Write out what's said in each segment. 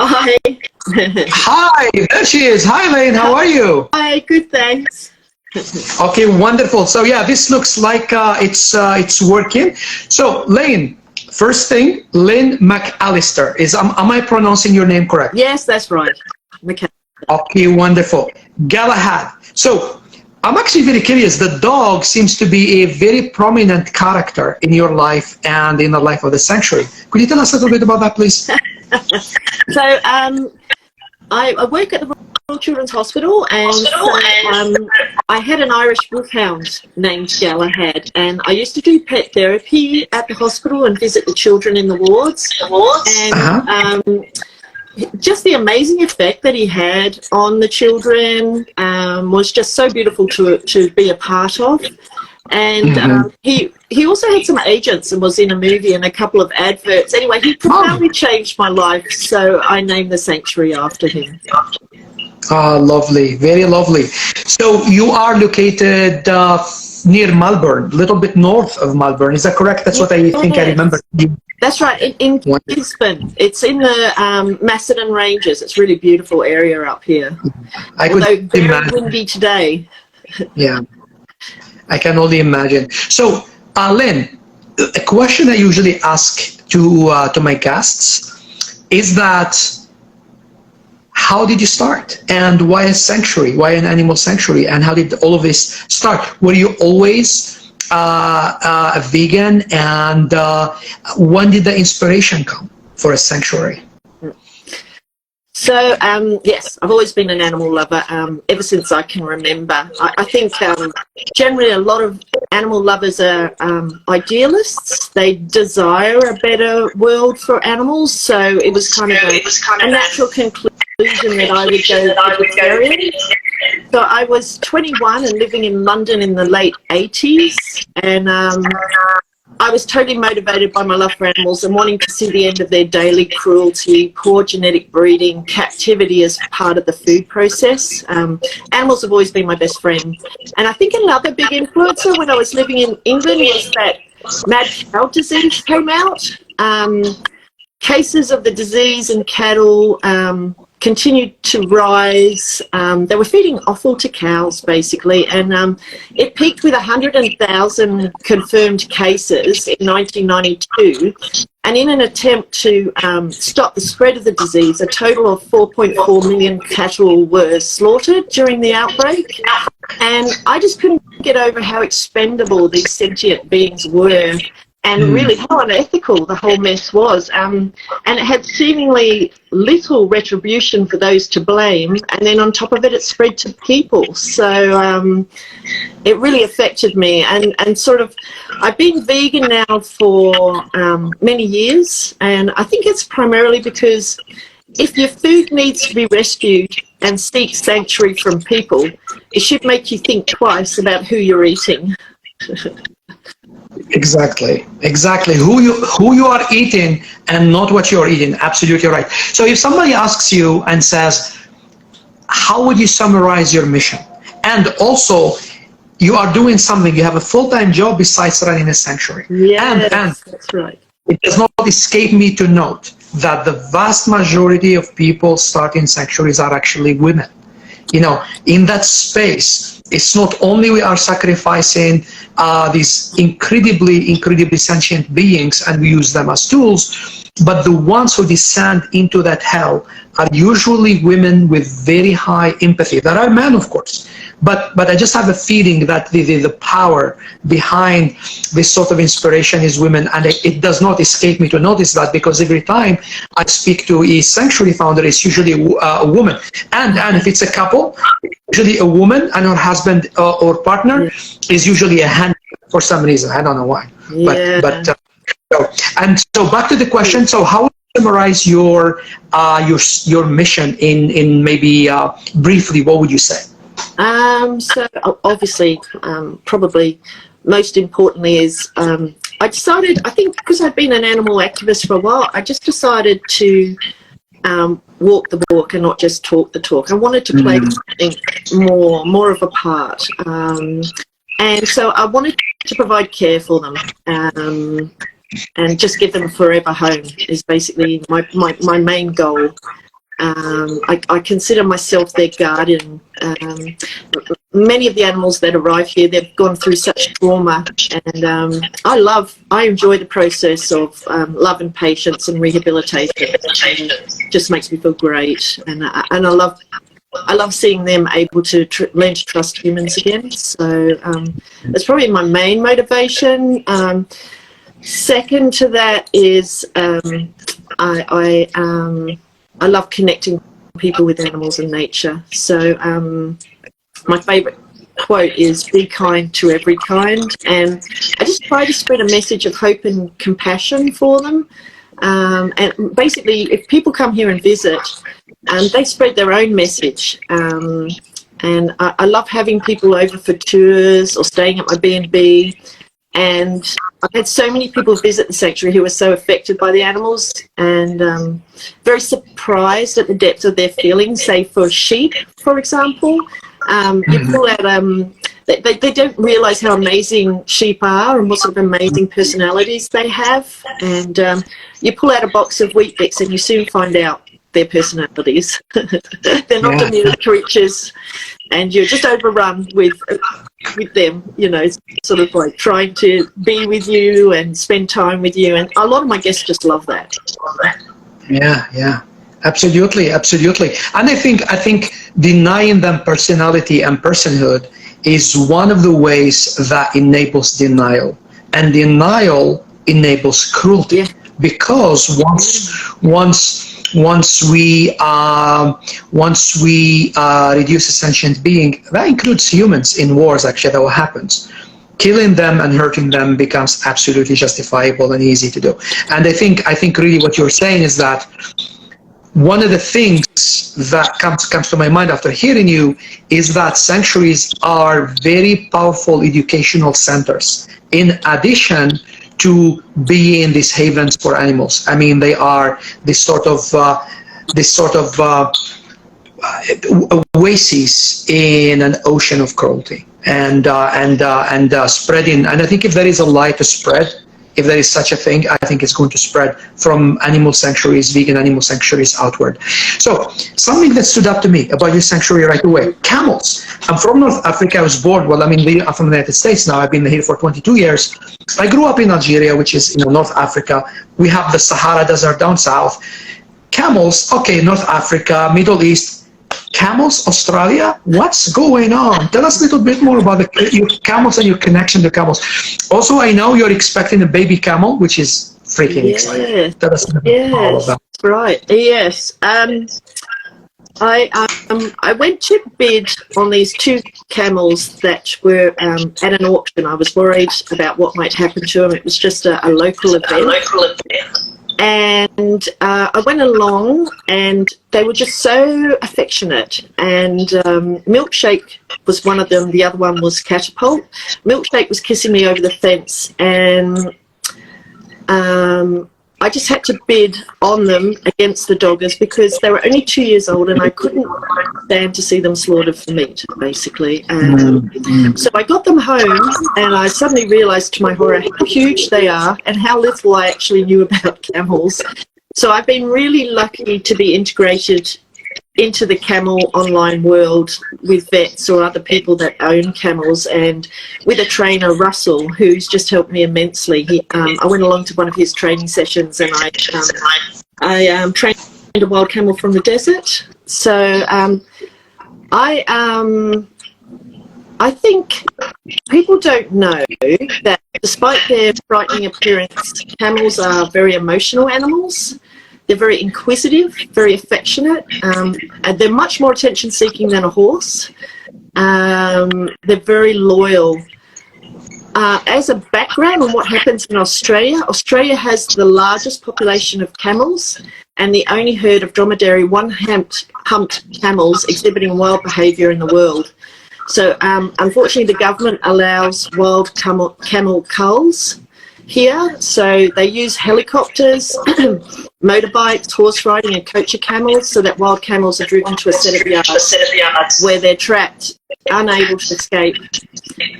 Hi. Hi, there she is. Hi, Lynne. How are you? Hi, good, thanks. Okay, wonderful. So yeah, this looks like it's working. So Lynne, first thing, Lynne McAlister is. Am I pronouncing your name correct? Yes, that's right. Okay. Okay, wonderful. Galahad. So I'm actually very curious. The dog seems to be a very prominent character in your life and in the life of the sanctuary. Could you tell us a little bit about that, please? So I work at the Royal Children's Hospital, and I had an Irish wolfhound named Galahad, and I used to do pet therapy at the hospital and visit the children in the wards. And just the amazing effect that he had on the children was just so beautiful to be a part of. And he also had some agents and was in a movie and a couple of adverts. Anyway, he profoundly changed my life, so I named the sanctuary after him. Lovely, very lovely. So you are located near Melbourne, a little bit north of Melbourne. Is that correct? That's what I think I remember. That's right, in Gisborne. It's in the Macedon Ranges. It's a really beautiful area up here. Although very windy today. Yeah. I can only imagine. So, Lynne, a question I usually ask to my guests is that how did you start, and why a sanctuary? Why an animal sanctuary? And how did all of this start? Were you always a vegan? And when did the inspiration come for a sanctuary? So, yes, I've always been an animal lover ever since I can remember. I think generally a lot of animal lovers are idealists. They desire a better world for animals, so it was kind of a natural conclusion that I would go vegetarian. So I was 21 and living in London in the late 80s, and I was totally motivated by my love for animals and wanting to see the end of their daily cruelty, poor genetic breeding, captivity as part of the food process. Animals have always been my best friend. And I think another big influencer when I was living in England was that mad cow disease came out. Cases of the disease in cattle continued to rise. They were feeding offal to cows, basically, and it peaked with 100,000 confirmed cases in 1992. And in an attempt to stop the spread of the disease, a total of 4.4 million cattle were slaughtered during the outbreak. And I just couldn't get over how expendable these sentient beings were, and really how unethical the whole mess was. And it had seemingly little retribution for those to blame, and then on top of it, it spread to people. So it really affected me, and sort of, I've been vegan now for many years, and I think it's primarily because if your food needs to be rescued and seek sanctuary from people, it should make you think twice about who you're eating. Exactly. Who you are eating and not what you are eating. Absolutely right. So if somebody asks you and says, how would you summarize your mission? And also, you are doing something, you have a full-time job besides running a sanctuary. Yes, and that's right. It does not escape me to note that the vast majority of people starting sanctuaries are actually women. You know, in that space, it's not only we are sacrificing these incredibly sentient beings and we use them as tools, but the ones who descend into that hell are usually women with very high empathy. There are men, of course, but I just have a feeling that the power behind this sort of inspiration is women, and it does not escape me to notice that, because every time I speak to a sanctuary founder, it's usually a woman, and if it's a couple, usually a woman and her husband or partner is usually a hand for some reason. I don't know why. So back to the question. So how would you summarize your mission in maybe briefly? What would you say? So obviously, probably most importantly is I decided, I think because I'd been an animal activist for a while, I just decided to walk the walk and not just talk the talk. I wanted to play something more of a part. And so I wanted to provide care for them and just give them a forever home is basically my main goal. I consider myself their guardian. Many of the animals that arrive here, they've gone through such trauma, and I enjoy the process of love and patience and rehabilitation. It just makes me feel great, and I love seeing them able to learn to trust humans again. So that's probably my main motivation. Second to that is I love connecting people with animals and nature. So my favourite quote is, "Be kind to every kind," and I just try to spread a message of hope and compassion for them. And basically, if people come here and visit, they spread their own message. And I love having people over for tours or staying at my B&B. And I've had so many people visit the sanctuary who were so affected by the animals and very surprised at the depth of their feelings. Say for sheep, for example, you pull out, they don't realise how amazing sheep are and what sort of amazing personalities they have. And you pull out a box of Weet-Bix and you soon find out their personalities. They're not demure creatures, and you're just overrun with them, you know, sort of like trying to be with you and spend time with you. And a lot of my guests just love that. Yeah, absolutely. And I think denying them personality and personhood is one of the ways that enables denial, and denial enables cruelty. Because once we reduce a sentient being, that includes humans in wars, actually, that what happens. Killing them and hurting them becomes absolutely justifiable and easy to do. And I think really what you're saying is that one of the things that comes to my mind after hearing you is that sanctuaries are very powerful educational centers, in addition to being these havens for animals. I mean, they are this sort of oases in an ocean of cruelty, and spreading. And I think if there is a light to spread, if there is such a thing, I think it's going to spread from animal sanctuaries, vegan animal sanctuaries, outward. So something that stood out to me about your sanctuary right away: camels. I'm from North Africa. I was born, well, I mean, I'm from the United States now. I've been here for 22 years. I grew up in Algeria, which is in North Africa. We have the Sahara Desert down south. Camels, okay, North Africa, Middle East. Camels, Australia, what's going on? Tell us a little bit more about your camels and your connection to camels. Also, I know you're expecting a baby camel, which is freaking exciting. Tell us a little bit more about that. Right, yes. I went to bid on these two camels that were at an auction. I was worried about what might happen to them. It was just a local event. And I went along, and they were just so affectionate. And Milkshake was one of them. The other one was Catapult. Milkshake was kissing me over the fence, and I just had to bid on them against the doggers because they were only 2 years old, and I couldn't stand to see them slaughtered for meat, basically. So I got them home, and I suddenly realised to my horror how huge they are and how little I actually knew about camels. So I've been really lucky to be integrated into the camel online world with vets or other people that own camels, and with a trainer, Russell, who's just helped me immensely. I went along to one of his training sessions, and I trained a wild camel from the desert. So I think people don't know that despite their frightening appearance, camels are very emotional animals. They're very inquisitive, very affectionate, and they're much more attention-seeking than a horse. They're very loyal. As a background on what happens in Australia, Australia has the largest population of camels and the only herd of dromedary one-humped camels exhibiting wild behaviour in the world. So unfortunately, the government allows wild camel culls here, so they use helicopters, motorbikes, horse riding and coacher camels, so that wild camels are driven to a set of yards where they're trapped, unable to escape.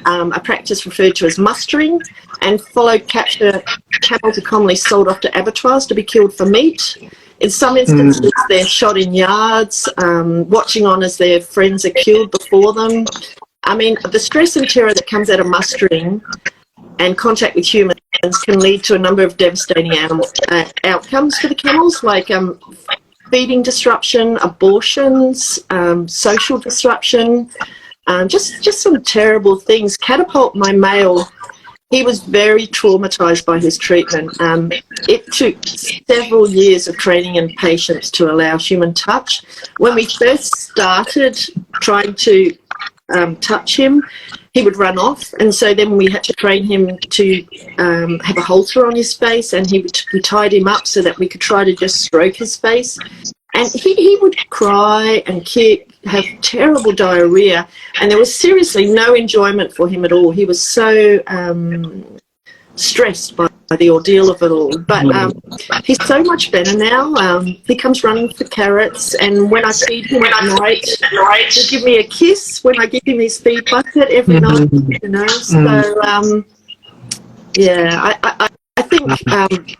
A practice referred to as mustering, and followed capture camels are commonly sold off to abattoirs to be killed for meat. In some instances, they're shot in yards, watching on as their friends are killed before them. I mean, the stress and terror that comes out of mustering and contact with humans can lead to a number of devastating outcomes for the camels, like feeding disruption, abortions, social disruption, just some terrible things. Catapult, my male, he was very traumatized by his treatment. It took several years of training and patience to allow human touch. When we first started trying to touch him, he would run off, and so then we had to train him to have a halter on his face, and we tied him up so that we could try to just stroke his face. And he would cry and kick, have terrible diarrhea, and there was seriously no enjoyment for him at all. He was so stressed by the ordeal of it all. But he's so much better now. He comes running for carrots, and when I feed him at night, he'll give me a kiss when I give him his feed bucket every night, you know. So, yeah, I think...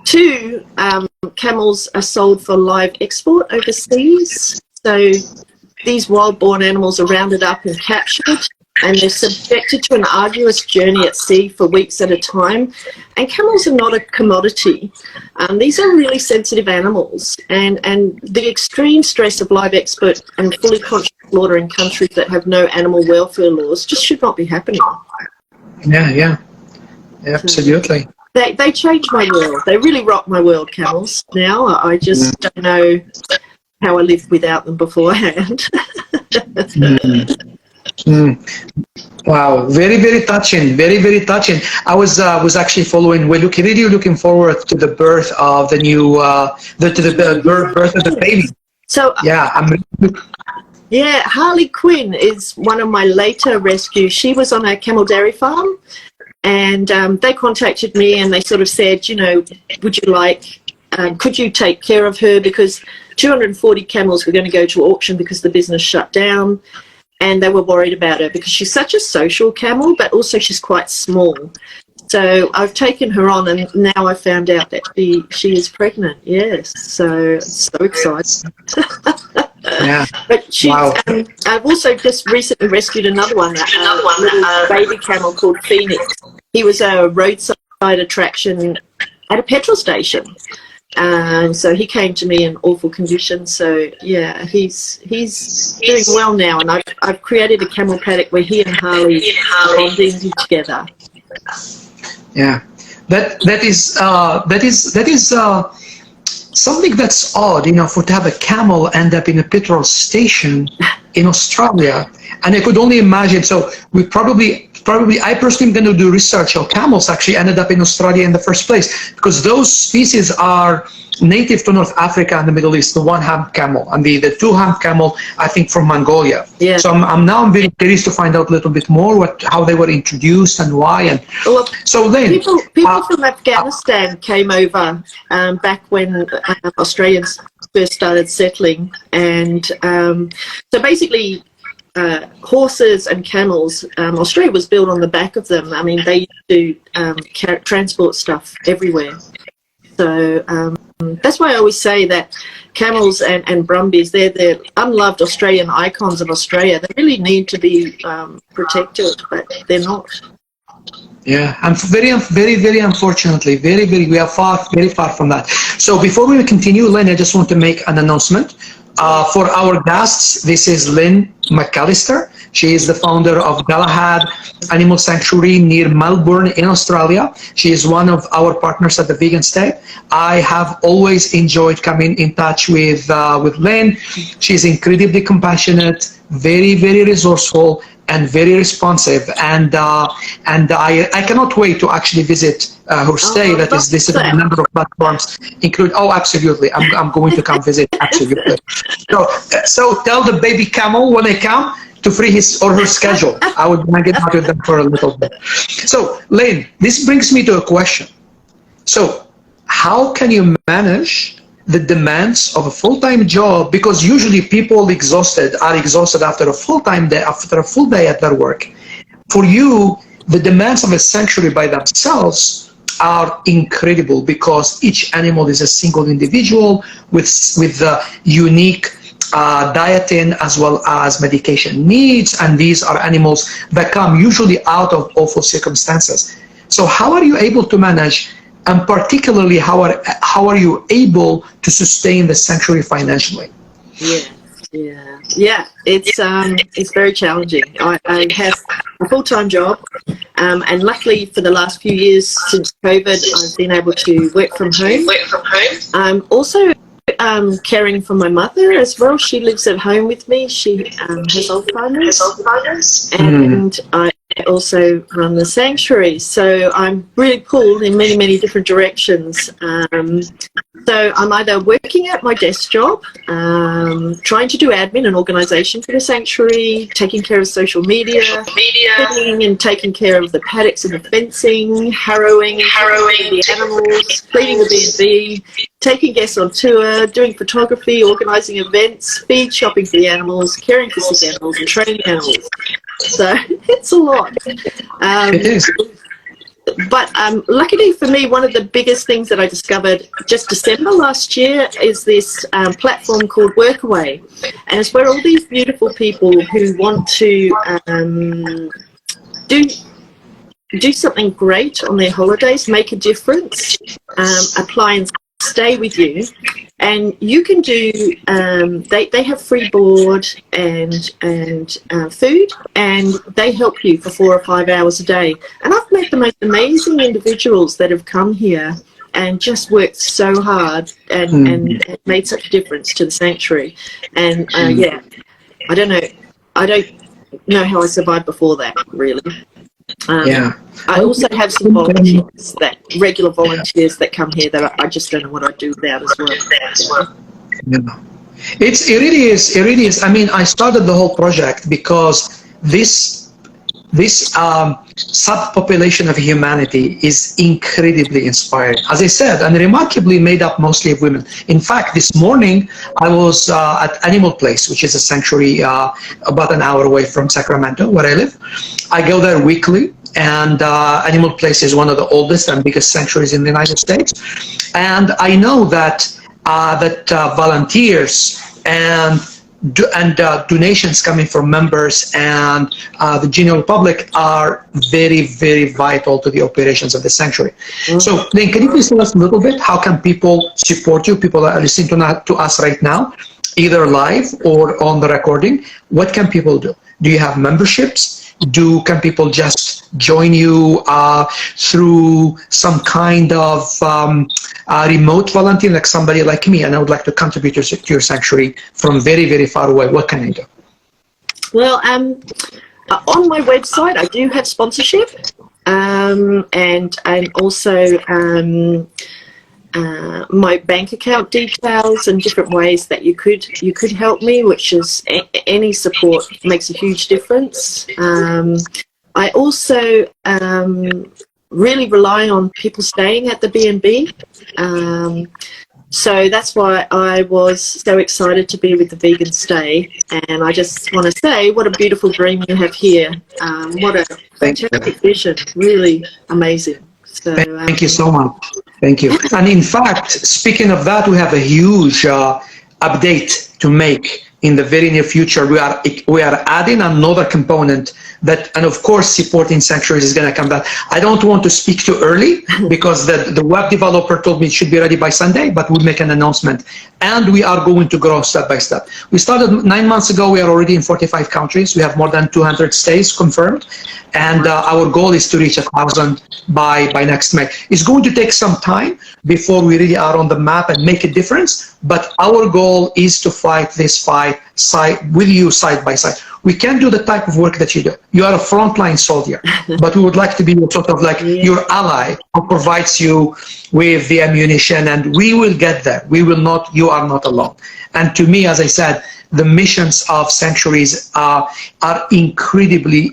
Two, camels are sold for live export overseas. So these wild-born animals are rounded up and captured, and they're subjected to an arduous journey at sea for weeks at a time. And camels are not a commodity. These are really sensitive animals, and the extreme stress of live export and fully conscious slaughter in countries that have no animal welfare laws just should not be happening. Yeah, absolutely. They changed my world. They really rock my world, camels. Now I just don't know how I lived without them beforehand. Wow, very touching. Very touching. I was actually following. We're really looking forward to the birth of the new birth of the baby. So yeah, yeah, Harley Quinn is one of my later rescues. She was on a camel dairy farm. And they contacted me and they sort of said, you know, would you like, could you take care of her? Because 240 camels were going to go to auction because the business shut down, and they were worried about her because she's such a social camel, but also she's quite small. So I've taken her on, and now I found out that she is pregnant. Yes, so exciting. Yeah. But she's, I've also just recently rescued another one, a baby camel called Phoenix. He was a roadside attraction at a petrol station. So he came to me in awful condition. So yeah, he's doing well now, and I've created a camel paddock where he and Harley are bonding together. Yeah, that is something that's odd, you know, to have a camel end up in a petrol station in Australia. And I could only imagine, so we probably, I personally am going to do research how camels actually ended up in Australia in the first place, because those species are native to North Africa and the Middle East, the one-hump camel, and the two-hump camel, I think, from Mongolia. Yeah. So I'm very curious to find out a little bit more how they were introduced and why. And well, so then people from Afghanistan came over back when Australians first started settling, and so basically horses and camels, Australia was built on the back of them. I mean, they used to transport stuff everywhere. So that's why I always say that camels and brumbies, they're unloved Australian icons of Australia. They really need to be protected, but they're not. Yeah, and very unfortunately, we are very far from that. So before we continue, Lynne, I just want to make an announcement. For our guests, this is Lynne McAlister. She is the founder of Galahad Animal Sanctuary near Melbourne in Australia. She is one of our partners at the Vegan State. I have always enjoyed coming in touch with Lynne. She's incredibly compassionate, very resourceful, and very responsive, and I cannot wait to actually visit her stay that is listed on a number of platforms, include. Oh, absolutely! I'm going to come visit. Absolutely. So tell the baby camel when I come to free his or her schedule. I would get out with them for a little bit. So Lynne, this brings me to a question. So how can you manage the demands of a full-time job, because usually people are exhausted after a full-time day, after a full day at their work. For you, the demands of a sanctuary by themselves are incredible because each animal is a single individual with the unique dieting as well as medication needs, and these are animals that come usually out of awful circumstances. So how are you able to manage, and particularly how are you able to sustain the sanctuary financially? Yeah, it's very challenging. I have a full-time job, and luckily for the last few years since COVID, I've been able to work from home. I'm also caring for my mother as well. She lives at home with me. She has Alzheimer's, and I also run the sanctuary. So I'm really pulled in many, many different directions. So I'm either working at my desk job, trying to do admin and organisation for the sanctuary, taking care of social media, cleaning and taking care of the paddocks and the fencing, harrowing the animals, cleaning the B&B, taking guests on tour, doing photography, organising events, feed shopping for the animals, caring for sick animals and training animals. So it's a lot. It is. But luckily for me, one of the biggest things that I discovered just December last year is this platform called Workaway. And it's where all these beautiful people who want to do something great on their holidays, make a difference, apply and stay with you. And you can do, they have free board and food, and they help you for 4 or 5 hours a day. And I've met the most amazing individuals that have come here and just worked so hard and made such a difference to the sanctuary. And yeah, I don't know how I survived before that, really. I also have some volunteers, regular volunteers that come here that I just don't know what I'd do without as well. Yeah. It really is. I mean, I started the whole project because this subpopulation of humanity is incredibly inspiring. As I said, and remarkably made up mostly of women. In fact, this morning I was at Animal Place, which is a sanctuary about an hour away from Sacramento, where I live. I go there weekly, and Animal Place is one of the oldest and biggest sanctuaries in the United States. And I know that volunteers and donations coming from members and the general public are very, very vital to the operations of the sanctuary. So, Lynne, can you please tell us a little bit, how can people support you? People that are listening to us right now, either live or on the recording. What can people do? Do you have memberships? Can people just join you through some kind of remote volunteer, like somebody like me, and I would like to contribute to your sanctuary from very, very far away? What can I do? Well, on my website, I do have sponsorship, and also my bank account details and different ways that you could help me, which is any support makes a huge difference. I also really rely on people staying at the B&B, so that's why I was so excited to be with the Vegan Stay. And I just want to say, what a beautiful dream you have here. What a fantastic vision, really amazing. So, thank you so much. Thank you. And in fact, speaking of that, we have a huge update to make in the very near future. We are adding another component that, and of course, supporting sanctuaries is going to come back. I don't want to speak too early because the web developer told me it should be ready by Sunday, but we'll make an announcement. And we are going to grow step by step. We started 9 months ago. We are already in 45 countries. We have more than 200 stays confirmed. And our goal is to reach 1,000 by next May. It's going to take some time before we really are on the map and make a difference. But our goal is to fight this fight with you side by side. We can't do the type of work that you do. You are a frontline soldier, but we would like to be sort of like your ally who provides you with the ammunition, and we will get there. We will not, you are not alone. And to me, as I said, the missions of sanctuaries are incredibly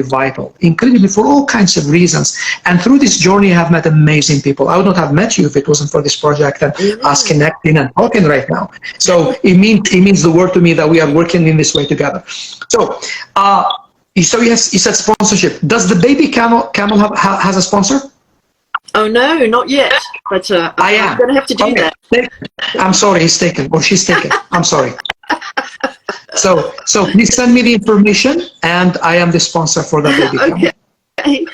vital, incredibly for all kinds of reasons. And through this journey, I have met amazing people. I would not have met you if it wasn't for this project and us connecting and talking right now. So it means the world to me that we are working in this way together. So, so yes, you said sponsorship. Does the baby camel has a sponsor? Oh no, not yet. But I'm going to have to do that. I'm sorry, he's taken or she's taken. I'm sorry. So please send me the information, and I am the sponsor for that baby camel. Okay.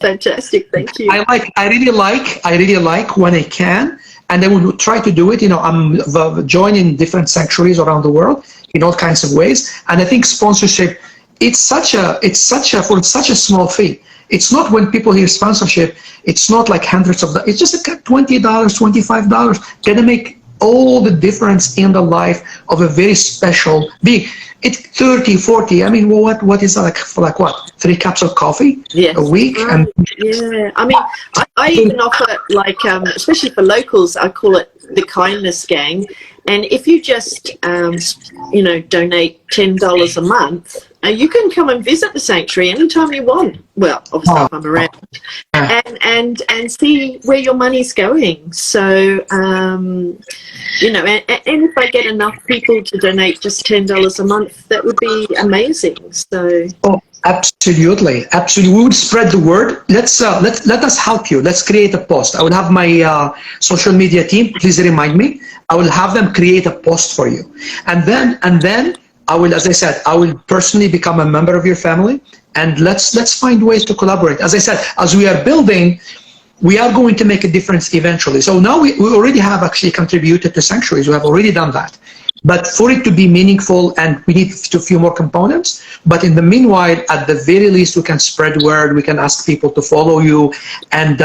Fantastic. Thank you. I really like when I can, and I will try to do it. I'm joining different sanctuaries around the world in all kinds of ways, and I think sponsorship, it's such a small fee. It's not, when people hear sponsorship, it's not like hundreds of dollars. It's just $20, $25. Gonna make all the difference in the life of a very special being. It's 30, 40. I mean, what is that, like what? 3 cups of coffee a week? Right. Yeah. I mean, I even offer, like, especially for locals, I call it the kindness gang. And if you just, donate $10 a month, you can come and visit the sanctuary anytime you want. Well, obviously if I'm around, and see where your money's going. So, and if I get enough people to donate just $10 a month, that would be amazing. So. Oh, absolutely. We would spread the word. Let us help you. Let's create a post. I will have my social media team. Please remind me. I will have them create a post for you, and then I will, as I said, I will personally become a member of your family, and let's find ways to collaborate. As I said, as we are building, we are going to make a difference eventually. So now we already have actually contributed to sanctuaries. We have already done that. But for it to be meaningful, and we need a few more components. But in the meanwhile, at the very least, we can spread word. We can ask people to follow you, and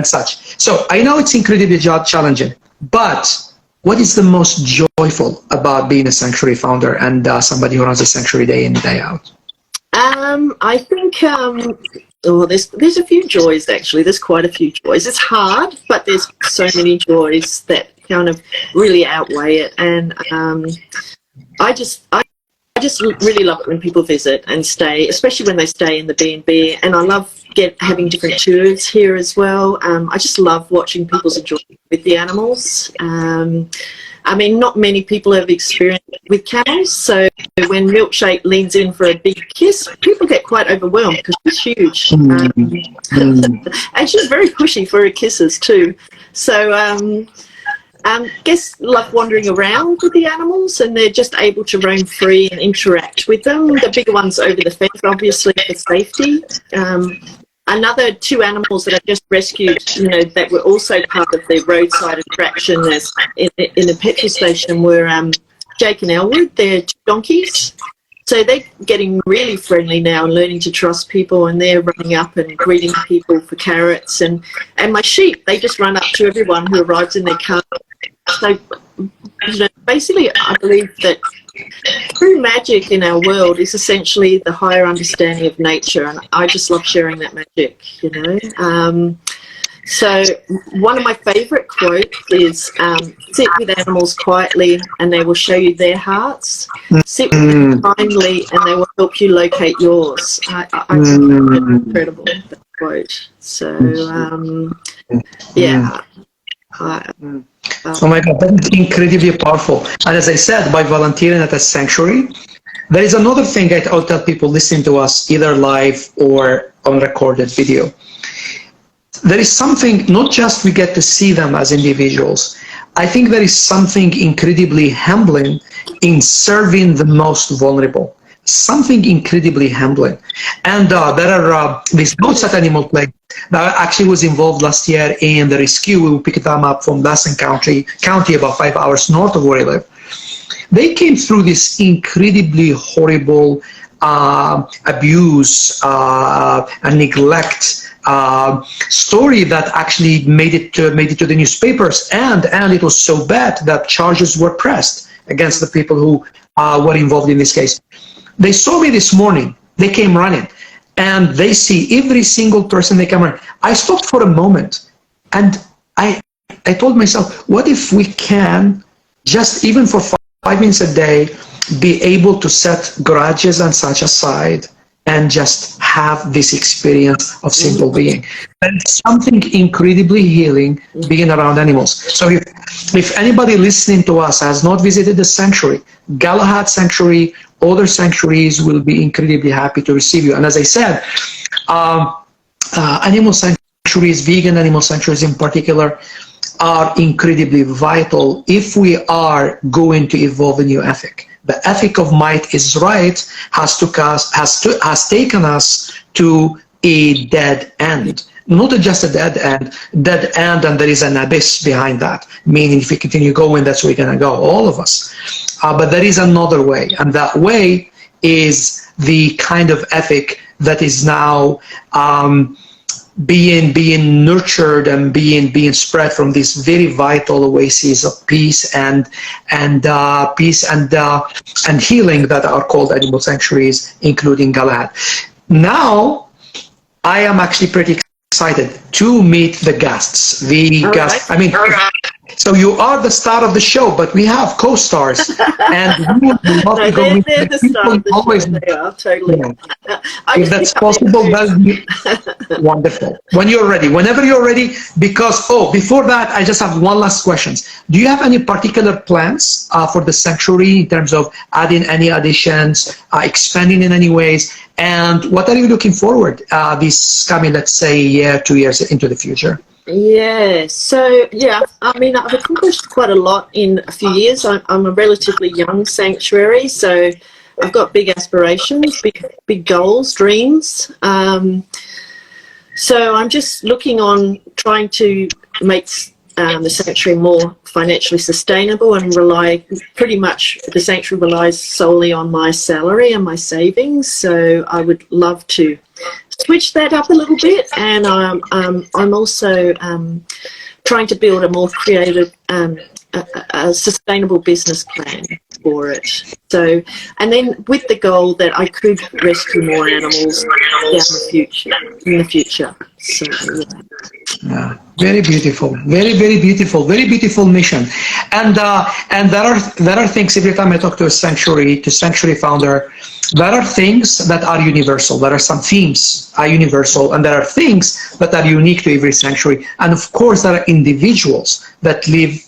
such. So I know it's incredibly challenging, but what is the most joyful about being a sanctuary founder and somebody who runs a sanctuary day in, day out? I think there's a few joys, actually. There's quite a few joys. It's hard, but there's so many joys that kind of really outweigh it. And I just really love it when people visit and stay, especially when they stay in the B&B. And I love having different tours here as well. I just love watching people's enjoyment with the animals. I mean, not many people have experience with camels, so when Milkshake leans in for a big kiss, people get quite overwhelmed because she's huge. And she's very pushy for her kisses too. So guess love wandering around with the animals, and they're just able to roam free and interact with them. The bigger ones over the fence, obviously, for safety. Another 2 animals that I just rescued, that were also part of the roadside attraction in the petrol station were Jake and Elwood. They're 2 donkeys. So they're getting really friendly now and learning to trust people, and they're running up and greeting people for carrots. And my sheep, they just run up to everyone who arrives in their car. So, basically, I believe that true magic in our world is essentially the higher understanding of nature, and I just love sharing that magic, So one of my favourite quotes is, sit with animals quietly and they will show you their hearts. Sit with them kindly and they will help you locate yours. I think that's incredible, that quote. So, yeah. Oh my God, that is incredibly powerful. And as I said, by volunteering at a sanctuary, there is another thing I'll tell people listening to us, either live or on recorded video. There is something, not just we get to see them as individuals, I think there is something incredibly humbling in serving the most vulnerable. Something incredibly humbling. And there are these boats at Animal Plague that actually was involved last year in the rescue. We picked them up from Lassen County, about 5 hours north of where I live. They came through this incredibly horrible abuse and neglect story that actually made it to the newspapers, and it was so bad that charges were pressed against the people who were involved in this case. They saw me this morning. They came running, and they see every single person they come running. I stopped for a moment, and I told myself, what if we can just, even for 5 minutes a day, be able to set grudges and such aside and just have this experience of simple being. And something incredibly healing being around animals. So if anybody listening to us has not visited the sanctuary, Galahad Sanctuary, other sanctuaries will be incredibly happy to receive you. And as I said, animal sanctuaries, vegan animal sanctuaries in particular, are incredibly vital if we are going to evolve a new ethic. The ethic of might is right has taken us to a dead end. Not just a dead end, and there is an abyss behind that. Meaning, if we continue going, that's where we're gonna go, all of us. But there is another way, and that way is the kind of ethic that is now being nurtured and being spread from these very vital oases of peace and healing that are called animal sanctuaries, including Galahad. Now, I am actually pretty excited to meet the guests. I mean, so you are the star of the show, but we have co-stars, and we would love to go meet they're the star of the always. show. They are, totally. Yeah. If that's possible, that would be wonderful. When you're ready, whenever you're ready, because, before that, I just have one last question. Do you have any particular plans for the sanctuary in terms of adding any additions, expanding in any ways? And what are you looking forward this coming, let's say, year, 2 years into the future? Yeah, so I mean, I've accomplished quite a lot in a few years. I'm a relatively young sanctuary, so I've got big aspirations, big goals, dreams. So I'm just looking on trying to make the sanctuary more financially sustainable and the sanctuary relies solely on my salary and my savings. So I would love to switch that up a little bit, and I'm also trying to build a more creative, a sustainational business plan for it. So, and then with the goal that I could rescue more animals in the future. So, yeah. Very beautiful, very beautiful mission. And there are things, every time I talk to a sanctuary founder, there are things that are universal. There are some themes are universal, and there are things that are unique to every sanctuary. And of course, there are individuals that live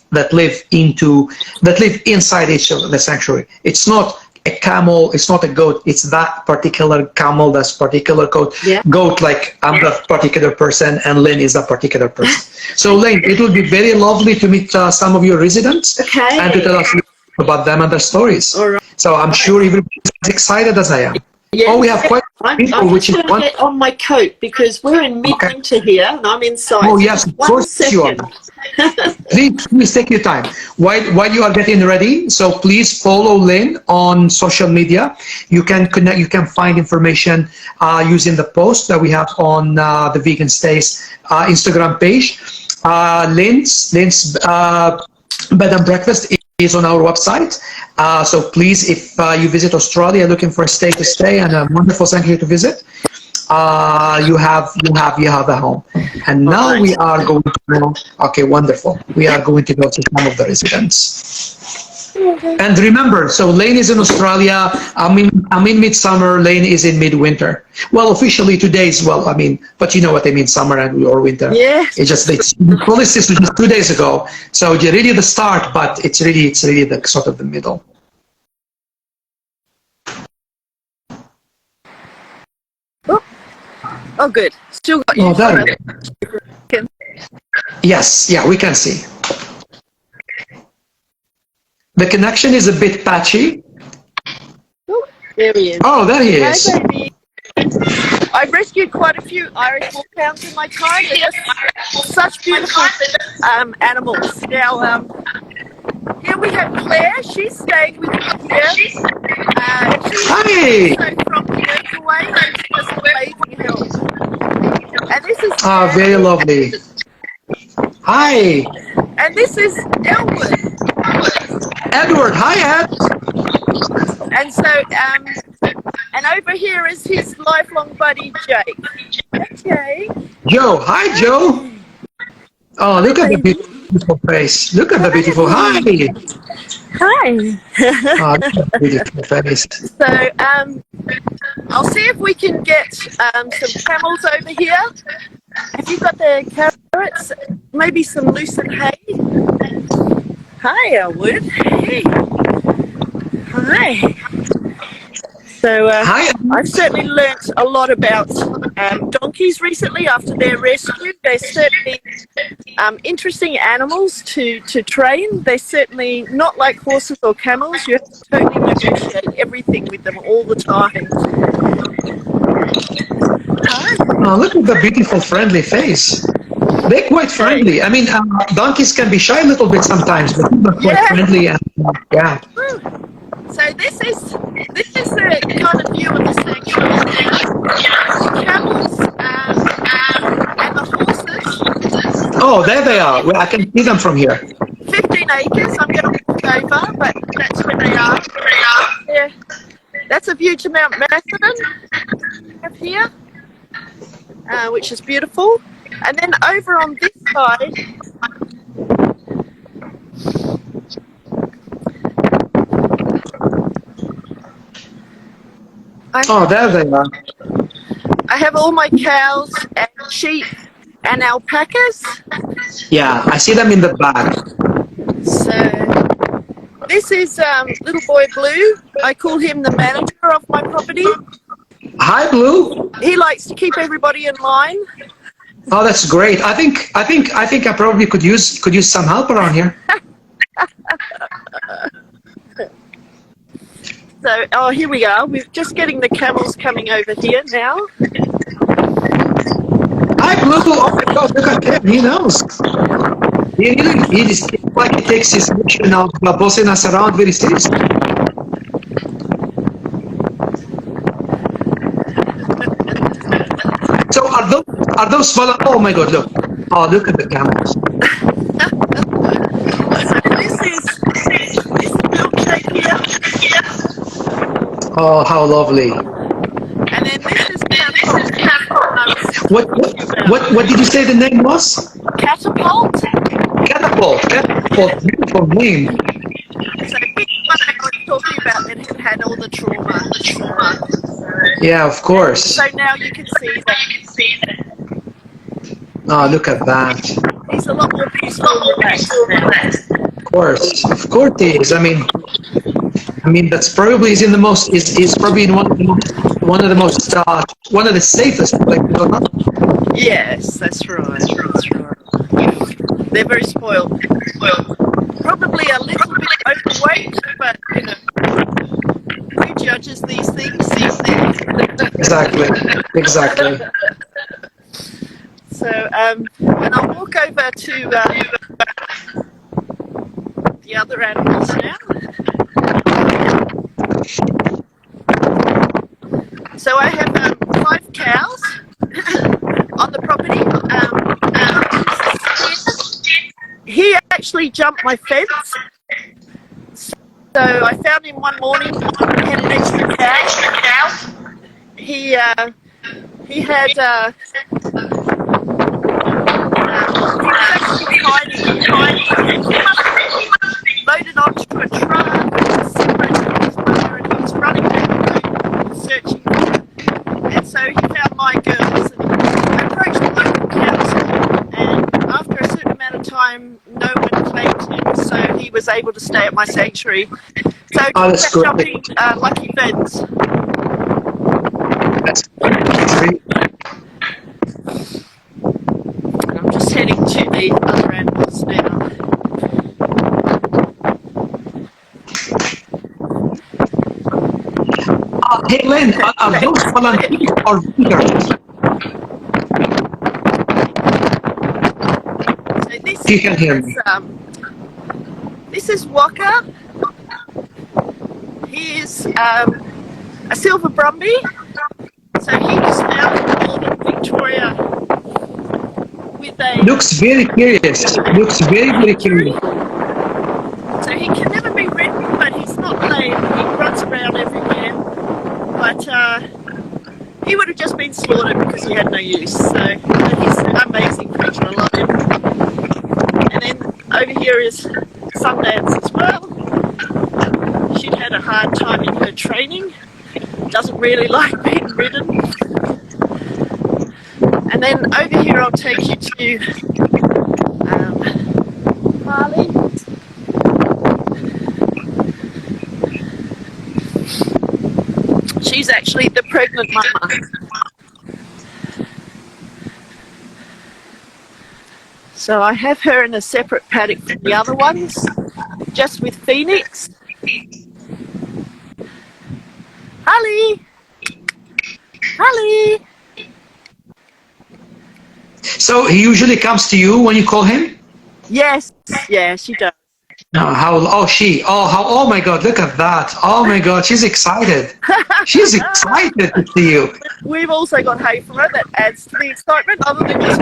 inside each of the sanctuary. It's not a camel, it's not a goat, it's that particular camel, that's particular goat. Yeah. Goat, like I'm that particular person, and Lynne is a particular person. So Lynne, it would be very lovely to meet some of your residents, okay, and to tell us about them and their stories. All right. So I'm sure everybody's as excited as I am. Yes. Oh, we have quite a few people, which is I'm just going to get on my coat because we're in midwinter here and I'm inside. Oh yes, of course you are. Please take your time while you are getting ready. So please follow Lynne on social media. You can connect. You can find information using the post that we have on the Vegan Stays Instagram page. Lynne's bed and breakfast is on our website. So please, if you visit Australia looking for a stay to stay and a wonderful sanctuary to visit, you have a home. And now we are going to go. Okay, wonderful. We are going to go to some of the residents. And remember, so Lynne is in Australia. I'm in midsummer. Lynne is in midwinter. Well, officially today is but you know what I mean, summer or winter. Yeah. It's policy is just 2 days ago. So you're really the start, but it's really the sort of the middle. Oh, good. Still got you. Oh, there we go. Yes, yeah, we can see. The connection is a bit patchy. Oh, there he is. Oh, there he is. Hi, baby. I've rescued quite a few Irish wolfhounds in my time. They're just such beautiful animals. Now, here we have Claire. She's staying with me here. She's Hi. also from Workaway, and she's just amazing help. And this is very lovely. Hi. And this is Elwood. Edward. Hi, Ed. And so, and over here is his lifelong buddy, Jake. Okay. Joe. Hi, Joe. Oh, look at the beautiful face. Look at the beautiful. Hi. Hi. Oh, look at the beautiful face. So, I'll see if we can get some camels over here. Have you got the carrots? Maybe some loosened hay? Hi, Elwood. Hey. Hi. So Hi. I've certainly learnt a lot about donkeys recently after their rescue. They're certainly interesting animals to train. They're certainly not like horses or camels. You have to totally negotiate everything with them all the time. Oh, look at the beautiful, friendly face. They're quite friendly. I mean, donkeys can be shy a little bit sometimes, but they're quite friendly. And, yeah. So this is the kind of view of the sanctuary. The camels and the horses. Oh, there they are. Well, I can see them from here. 15 acres. I'm going to walk over, but that's where they are. Yeah. That's a view to Mount Macedon up here, which is beautiful. And then over on this side, There they are. I have all my cows and sheep and alpacas. Yeah, I see them in the back. So this is little boy Blue. I call him the manager of my property. Hi, Blue. He likes to keep everybody in line. Oh, that's great. I think I probably could use some help around here. So, here we are. We're just getting the camels coming over here now. Hi, Blue. Oh my God, look at him. He knows. He just like he takes his mission of bossing us around very seriously. So are those small? Oh my God, look. Oh, look at the camels. This is milkshake here. Oh, how lovely. And then this is catapult. What did you say the name was? Catapult. Catapult. Beautiful name. So this one I was talking about that had all the trauma. Yeah, of course. So now you can see that. Oh, look at that. He's a lot more peaceful and relaxed now. Of course he is. I mean that's probably is probably in one of the safest places, or not? Yes, that's right. They're very spoiled. Probably a little bit overweight, but who judges these things? Exactly. So, and I'll walk over to the other animals now. So I have 5 cows on the property. He actually jumped my fence. So I found him one morning. He had an extra cow. He had he was actually hiding. Loaded onto a truck, separated his mother, and he was running around searching. And so he found my girls and approached the local council. And after a certain amount of time, no one claimed him, so he was able to stay at my sanctuary. So that's jumping lucky fence. That's great. I'm just heading to the other animals now. Hey, Lynn, are those volunteers or visitors? So this You can hear me. This is Walker. He is a silver Brumby. So he was found in northern Victoria with a... Looks very curious. Looks very curious. So he can never be ridden, but he's not lame. He runs around everywhere. But he would have just been slaughtered because he had no use. So he's an amazing creature. I love him. And then over here is Sundance as well. She'd had a hard time in her training. Doesn't really like being ridden. And then over here I'll take you to Harley. She's actually the pregnant mama. So I have her in a separate paddock from the other ones, just with Phoenix. Holly! Holly! So he usually comes to you when you call him? Yes, yeah, she does. Oh my God, look at that. Oh my God, she's excited. She's excited to see you. We've also got hay from her that adds to the excitement, other than just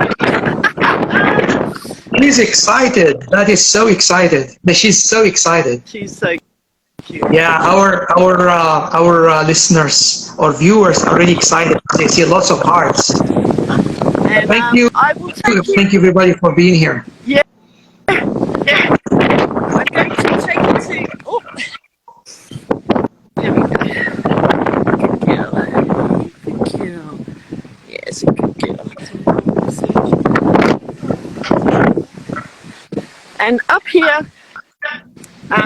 She's excited. That is so excited. She's so excited. she's so cute. Yeah, our listeners or viewers are really excited. They see lots of hearts. And Thank you. I will take you. Thank you everybody for being here. Yeah. Yeah. I'm going to take you to. Oh. There we go. Good girl. Good girl. Yes, a good girl. And up here,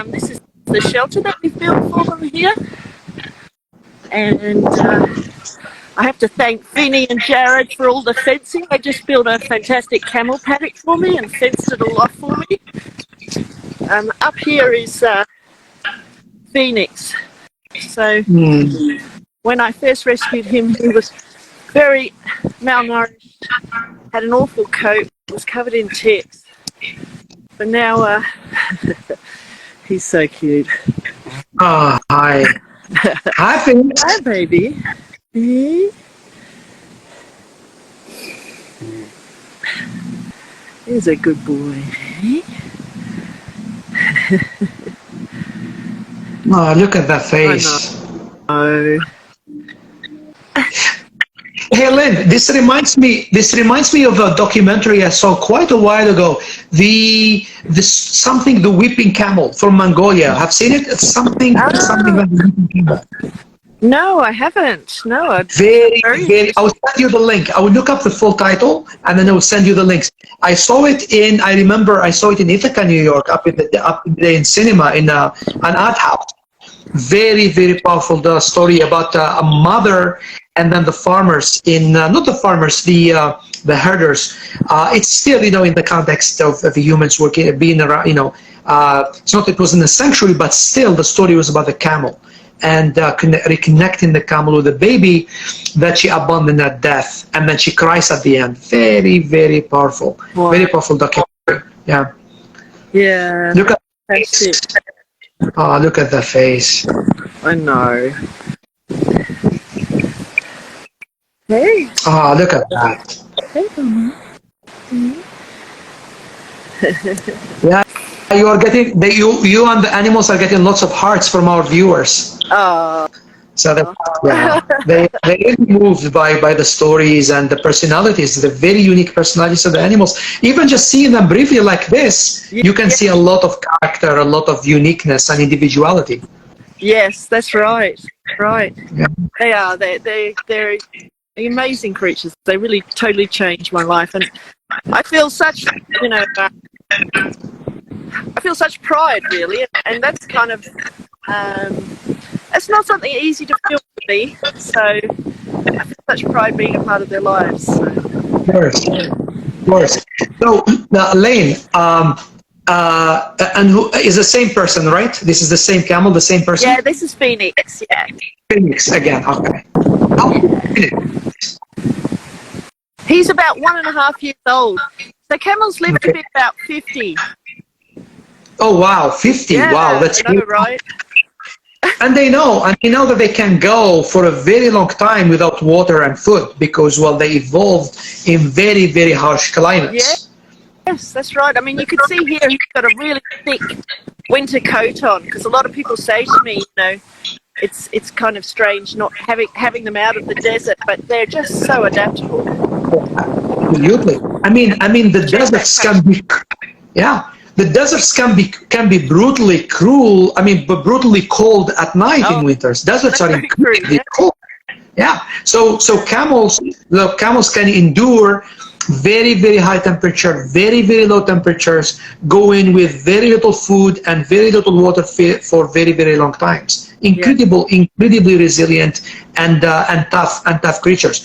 this is the shelter that we've built for them here. And I have to thank Vinny and Jared for all the fencing. They just built a fantastic camel paddock for me and fenced it all off for me. Up here is Phoenix. So when I first rescued him, he was very malnourished, had an awful coat, was covered in ticks. But now he's so cute. Oh, hi. Hi, Phoenix. Hi, baby. He's a good boy. Oh, look at that face. Oh. Hey, Lynn, this reminds me of a documentary I saw quite a while ago. The whipping camel from Mongolia. Have seen it? It's something like the whipping camel. No, I haven't. No, Very. I will send you the link. I will look up the full title and then I will send you the links. I remember I saw it in Ithaca, New York, up in cinema in an art house. Very, very powerful story about a mother and then the farmers not the farmers, the herders. It's still, in the context of the humans being around, it wasn't a sanctuary, but still the story was about the camel and reconnecting the camel with the baby that she abandoned at death, and then she cries at the end. Very, very powerful. Wow. Very powerful documentary. Yeah. Yeah. Look at that's it. Oh, look at the face. I know. Hey. Oh, look at that. Hey, Mama. Yeah, you are getting you and the animals are getting lots of hearts from our viewers. Oh. So they're really moved by the stories and the personalities, the very unique personalities of the animals. Even just seeing them briefly like this, you can see a lot of character, a lot of uniqueness and individuality. Yes, that's right. Right. Yeah. They are. They're amazing creatures. They really totally changed my life, and I feel such, I feel such pride, really, and that's kind of. It's not something easy to feel for me, so I feel such pride being a part of their lives. So. Of course. So, Lynne, and who is the same person, right? This is the same camel, the same person? Yeah, this is Phoenix, yeah. Phoenix again, okay. How old is Phoenix? He's about 1.5 years old. So camels live to be about 50. Oh, wow, 50. Yeah, wow, that's I know, right? And they know that they can go for a very long time without water and food because, well, they evolved in very, very harsh climates. Yeah. Yes, that's right. I mean, you can see here he's got a really thick winter coat on, because a lot of people say to me, it's kind of strange not having them out of the desert, but they're just so adaptable. Absolutely. I mean, the deserts can be, the deserts can be brutally cruel. I mean, but brutally cold at night in winters. Deserts are incredibly cold. Yeah. So camels can endure very, very high temperature, very, very low temperatures, go in with very little food and very little water for very, very long times. Incredibly resilient and tough creatures.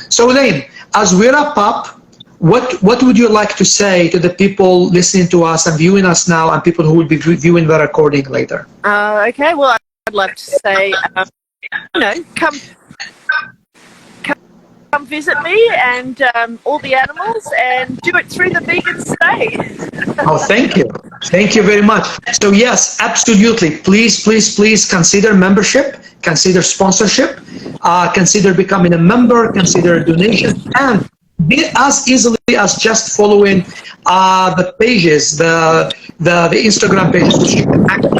So Lynne, as we wrap up, what would you like to say to the people listening to us and viewing us now, and people who will be viewing the recording later? Okay, well, I'd love to say, you know, come visit me and all the animals, and do it through the vegan stay. Oh, thank you. Thank you very much. So yes, absolutely. Please, please, please consider membership, consider sponsorship, consider becoming a member, consider donation, and be as easily as just following the pages, the Instagram pages, which you can actually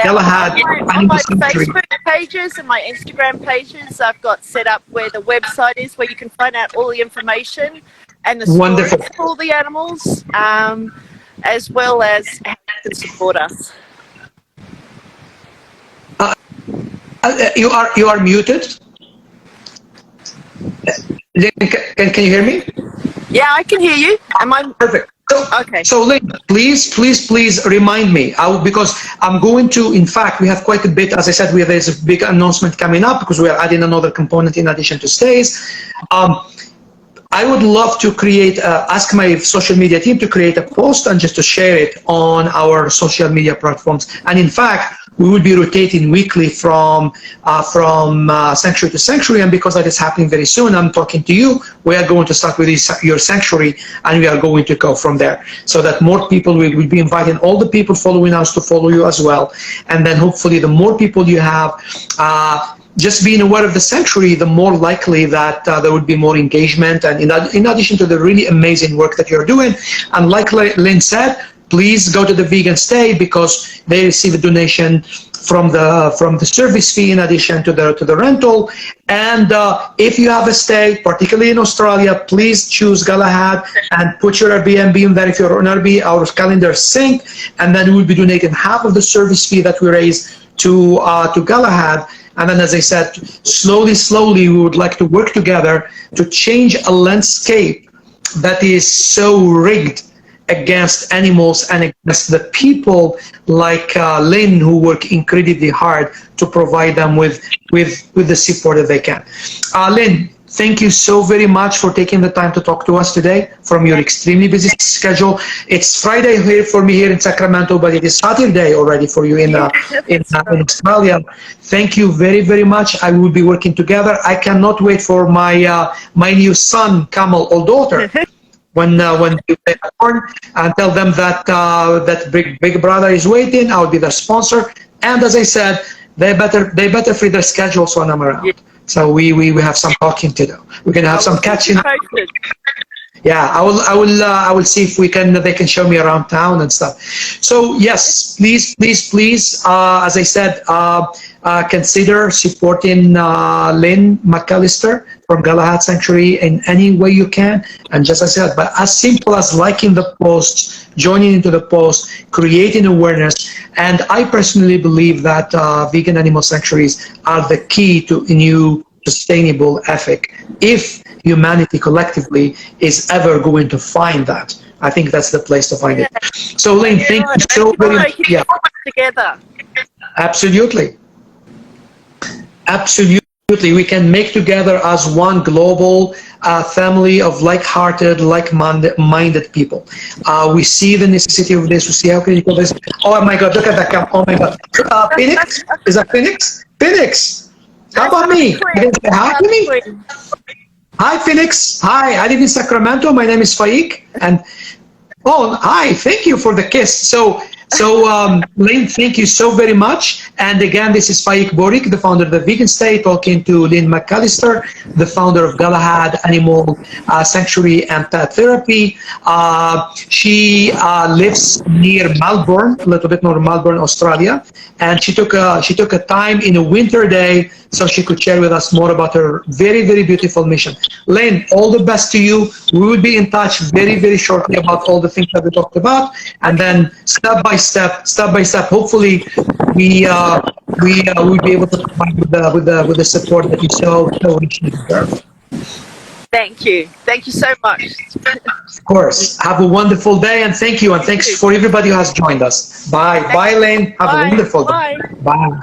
Galahad, on my Facebook pages and my Instagram pages, I've got set up where the website is, where you can find out all the information and the stories for all the animals, as well as how you can support us. You are muted. Can you hear me? Yeah, I can hear you. Am I perfect? Okay. So Lynne, please remind me, because I'm going to, in fact, we have quite a bit, as I said, there's a big announcement coming up because we are adding another component in addition to stays. I would love to create, ask my social media team to create a post and just to share it on our social media platforms. And in fact, we will be rotating weekly from sanctuary to sanctuary, and because that is happening very soon, I'm talking to you, we are going to start with your sanctuary, and we are going to go from there, so that more people will be inviting all the people following us to follow you as well. And then hopefully the more people you have, just being aware of the sanctuary, the more likely that there would be more engagement, and in addition to the really amazing work that you're doing. And like Lynne said, please go to the vegan stay, because they receive a donation from the service fee in addition to the rental. And if you have a stay, particularly in Australia, please choose Galahad and put your Airbnb in there. If you're on Airbnb, our calendar sync, and then we'll be donating half of the service fee that we raise to Galahad. And then, as I said, slowly, we would like to work together to change a landscape that is so rigged against animals and against the people like Lynne, who work incredibly hard to provide them with the support that they can. Lynne, thank you so very much for taking the time to talk to us today from your extremely busy schedule. It's Friday here for me here in Sacramento, but it is Saturday already for you in Australia. Thank you very, very much. I will be working together. I cannot wait for my my new son, Kamal, or daughter, when they are born, and tell them that that big brother is waiting. I'll be their sponsor, and as I said, they better free their schedules when I'm around. Yeah. So we have some talking to do. We're gonna have some catching. Yeah, I will see if they can show me around town and stuff. So yes, please, as I said, consider supporting Lynne McAlister from Galahad Sanctuary in any way you can. And just as I said, but as simple as liking the posts, joining into the post, creating awareness. And I personally believe that vegan animal sanctuaries are the key to a new sustainable ethic. If humanity collectively is ever going to find that, I think that's the place to find it. So Lynne, thank you so very much. Yeah. Together. Absolutely. Absolutely. We can make together as one global family of like-hearted, like-minded people. We see the necessity of this. We see how critical this is. Oh my God, look at that camp. Oh my God. Phoenix? Is that Phoenix? Phoenix! How about me? You can say hi to me? Hi, Phoenix. Hi, I live in Sacramento. My name is Faik. And oh, hi. Thank you for the kiss. So Lynne, thank you so very much. And again, this is Faik Bouhrik, the founder of the Vegan Stay, talking to Lynne McAlister, the founder of Galahad Animal Sanctuary and Pet Therapy. She lives near Melbourne, a little bit north of Melbourne, Australia. And she took a time in a winter day so she could share with us more about her very, very beautiful mission. Lynne, all the best to you. We will be in touch very, very shortly about all the things that we talked about. And then step by step, hopefully we will be able to provide with the support that you so richly deserve. Thank you so much. Of course. Have a wonderful day, and thank you, and thanks for everybody who has joined us. Bye, Lynne. Have a wonderful day. Bye.